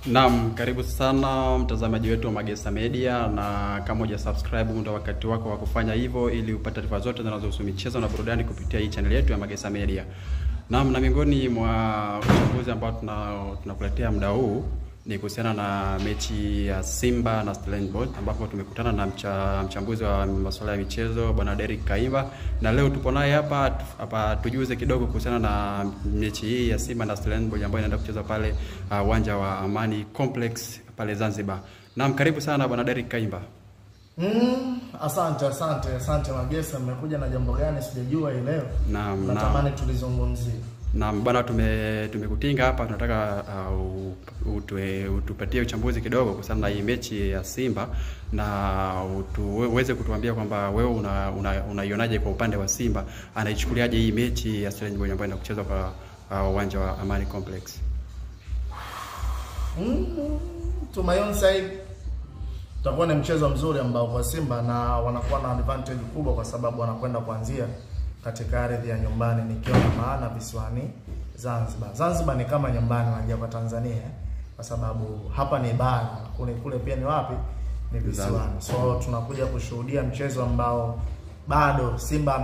Naam, karibu sana mtazamaji wetu wa Magesa Media, na kama hujasubscribe ndio wakati wako wa kufanya hivyo ili upate taarifa zote zinazohusu michezo na burudani kupitia hii channel yetu ya Magesa Media. Naam, na miongoni mwa uchambuzi ambao tunakuletea muda huu ni kuhusiana na mechi ya Simba na Stellenbosch, ambapo tumekutana na mchambuzi wa masuala ya michezo Bwana Derrick Kaimba, na leo tupo naye hapa tujuze kidogo kuhusiana na mechi hii ya Simba na Stellenbosch ambayo inaenda kuchezwa pale uwanja wa Amani Complex pale Zanzibar. Naam, karibu sana Bwana Derrick Kaimba. Asante Magesa, mmekuja na jambo gani sijajua hii leo? Naam, natamani tulizungumzie. Naam bwana, tumekutinga hapa, tunataka utupatie uchambuzi kidogo kuhusiana na hii mechi ya Simba, na uweze kutuambia kwamba wewe unaionaje kwa upande wa Simba, anaichukuliaje hii mechi ya Stellenbosch ambayo inakuchezwa kwa uwanja wa Amani Complex. To my own side, utakuwa ni mchezo mzuri ambao kwa Simba na wanakuwa na advantage kubwa kwa sababu wanakwenda kuanzia katika ardhi ya nyumbani, nikiwa na maana visiwani Zanzibar. Zanzibar ni kama nyumbani wajia kwa Tanzania, kwa sababu hapa ni bara, kule pia ni wapi? Ni visiwani. So tunakuja kushuhudia mchezo ambao bado Simba